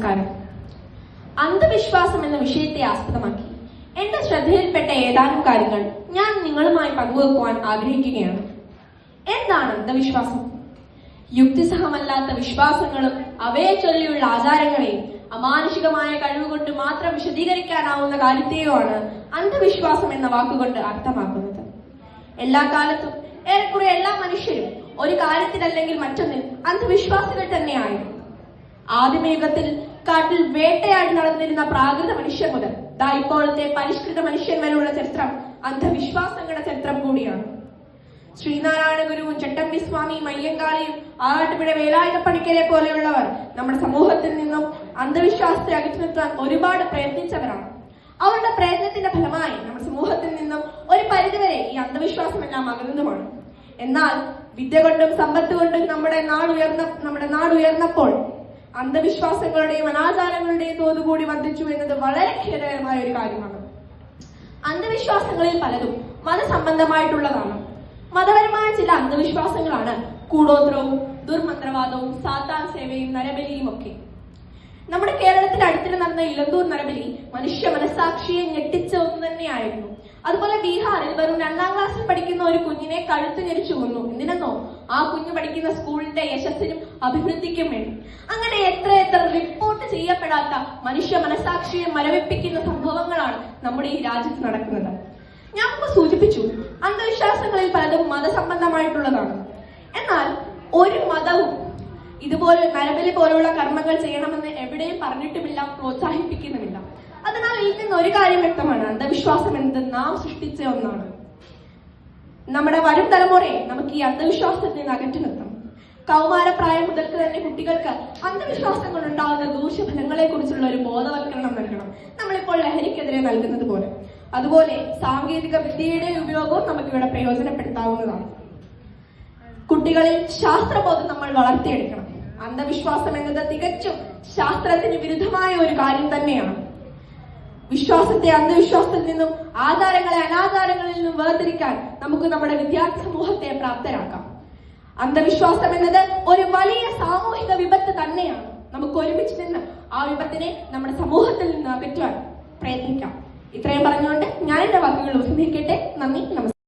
നമസ്കാരം. അന്ധവിശ്വാസം എന്ന വിഷയത്തെ ആസ്പദമാക്കി എന്റെ ശ്രദ്ധയിൽപ്പെട്ട ഏതാനും കാര്യങ്ങൾ ഞാൻ നിങ്ങളുമായി പങ്കുവെക്കുവാൻ ആഗ്രഹിക്കുകയാണ്. എന്താണ് അന്ധവിശ്വാസം? യുക്തിസഹമല്ലാത്ത വിശ്വാസങ്ങളും അവയെ ചൊല്ലിയുള്ള ആചാരങ്ങളെയും അമാനുഷികമായ കഴിവുകൊണ്ട് മാത്രം വിശദീകരിക്കാനാവുന്ന കാര്യത്തെയുമാണ് അന്ധവിശ്വാസം എന്ന വാക്കുകൊണ്ട് അർത്ഥമാക്കുന്നത്. എല്ലാ കാലത്തും ഏറെക്കുറെ എല്ലാ മനുഷ്യരും ഒരു കാര്യത്തിലല്ലെങ്കിൽ മറ്റൊന്നിൽ അന്ധവിശ്വാസികൾ തന്നെയായിരുന്നു. ആദിമയുഗത്തിൽ കാട്ടിൽ വേട്ടയാടി നടന്നിരുന്ന പ്രാകൃത മനുഷ്യർ മുതൽ ഇപ്പോഴത്തെ പരിഷ്കൃത മനുഷ്യൻ വരെയുള്ള ചരിത്രം അന്ധവിശ്വാസങ്ങളുടെ ചരിത്രം കൂടിയാണ്. ശ്രീനാരായണ ഗുരുവും ചട്ടമ്പി സ്വാമിയും അയ്യങ്കാളിയും ആറാട്ടുപുഴ വേലായുധപ്പണിക്കരെ പോലെയുള്ളവർ നമ്മുടെ സമൂഹത്തിൽ നിന്നും അന്ധവിശ്വാസത്തെ അകറ്റി നിർത്താൻ ഒരുപാട് പ്രയത്നിച്ചവരാണ്. അവരുടെ പ്രയത്നത്തിന്റെ ഫലമായി നമ്മുടെ സമൂഹത്തിൽ നിന്നും ഒരു പരിധിവരെ ഈ അന്ധവിശ്വാസം എല്ലാം അകലുന്നതുമാണ്. എന്നാൽ വിദ്യ കൊണ്ടും സമ്പത്ത് കൊണ്ടും നമ്മുടെ നാട് ഉയർന്നപ്പോൾ അന്ധവിശ്വാസങ്ങളുടെയും അനാചാരങ്ങളുടെയും തോതുകൂടി വർദ്ധിച്ചു എന്നത് വളരെ ഖേദകരമായ ഒരു കാര്യമാണ്. അന്ധവിശ്വാസങ്ങളിൽ പലതും മതസംബന്ധമായിട്ടുള്ളതാണ്. മതപരമായ ചില അന്ധവിശ്വാസങ്ങളാണ് കൂടോത്രവും ദുർമന്ത്രവാദവും സാത്താൻ സേവയും നരബലിയും ഒക്കെ. നമ്മുടെ കേരളത്തിൽ അടുത്തിടെ നടന്ന ഇലന്തൂർ നരബലി മനുഷ്യ മനസാക്ഷിയെ ഞെട്ടിച്ച ഒന്ന് തന്നെയായിരുന്നു. അതുപോലെ ബീഹാറിൽ വെറും 2ാം ക്ലാസ്സിൽ പഠിക്കുന്ന ഒരു കുഞ്ഞിനെ കഴുത്ത് ഞെരിച്ചു കൊന്നു. എന്തിനെന്നോ? ആ കുഞ്ഞ് പഠിക്കുന്ന സ്കൂളിന്റെ യശസ്സിനും അഭിവൃദ്ധിക്കും വേണ്ടി. അങ്ങനെ എത്ര റിപ്പോർട്ട് ചെയ്യപ്പെടാത്ത മനുഷ്യ മനസാക്ഷിയെ മരവിപ്പിക്കുന്ന സംഭവങ്ങളാണ് നമ്മുടെ ഈ രാജ്യത്ത് നടക്കുന്നത്. ഞാൻ മുമ്പ് സൂചിപ്പിച്ചു, അന്ധവിശ്വാസങ്ങളിൽ പലതും മതസംബന്ധമായിട്ടുള്ളതാണ്. എന്നാൽ ഒരു മതവും ഇതുപോലെ നരബലി പോലുള്ള കർമ്മങ്ങൾ ചെയ്യണമെന്ന് എവിടെയും പറഞ്ഞിട്ടുമില്ല, പ്രോത്സാഹിപ്പിക്കുന്നുമില്ല. അതിനാൽ ഇതിൽ നിന്ന് ഒരു കാര്യം വ്യക്തമാണ്: അന്ധവിശ്വാസം എന്നത് നാം സൃഷ്ടിച്ച ഒന്നാണ്. നമ്മുടെ വരും തലമുറയെ നമുക്ക് ഈ അന്ധവിശ്വാസത്തിൽ നിന്ന് അകറ്റി നിർത്തണം. കൗമാരപ്രായം മുതൽക്ക് തന്നെ കുട്ടികൾക്ക് അന്ധവിശ്വാസങ്ങൾ ഉണ്ടാകുന്ന ദൂഷ്യഫലങ്ങളെ കുറിച്ചുള്ള ഒരു ബോധവൽക്കരണം നൽകണം, നമ്മളിപ്പോൾ ലഹരിക്കെതിരെ നൽകുന്നത് പോലെ. അതുപോലെ സാങ്കേതിക വിദ്യയുടെ ഉപയോഗവും നമുക്കിവിടെ പ്രയോജനപ്പെടുത്താവുന്നതാണ്. കുട്ടികളിൽ ശാസ്ത്രബോധം നമ്മൾ വളർത്തിയെടുക്കണം. അന്ധവിശ്വാസം എന്നത് തികച്ചും ശാസ്ത്രത്തിന് വിരുദ്ധമായ ഒരു കാര്യം തന്നെയാണ്. വിശ്വാസത്തെ അന്ധവിശ്വാസത്തിൽ നിന്നും ആചാരങ്ങളെ അനാചാരങ്ങളിൽ നിന്നും വേർതിരിക്കാൻ നമുക്ക് നമ്മുടെ വിദ്യാർത്ഥി സമൂഹത്തെ പ്രാപ്തരാക്കാം. അന്ധവിശ്വാസം എന്നത് ഒരു വലിയ സാമൂഹിക വിപത്ത് തന്നെയാണ്. നമുക്ക് ഒരുമിച്ച് നിന്ന് ആ വിപത്തിനെ നമ്മുടെ സമൂഹത്തിൽ നിന്ന് അകറ്റുവാൻ പ്രയത്നിക്കാം. ഇത്രയും പറഞ്ഞുകൊണ്ട് ഞാൻ എന്റെ വാക്കുകൾ ഉപസംഹരിക്കട്ടെ. നന്ദി, നമസ്കാരം.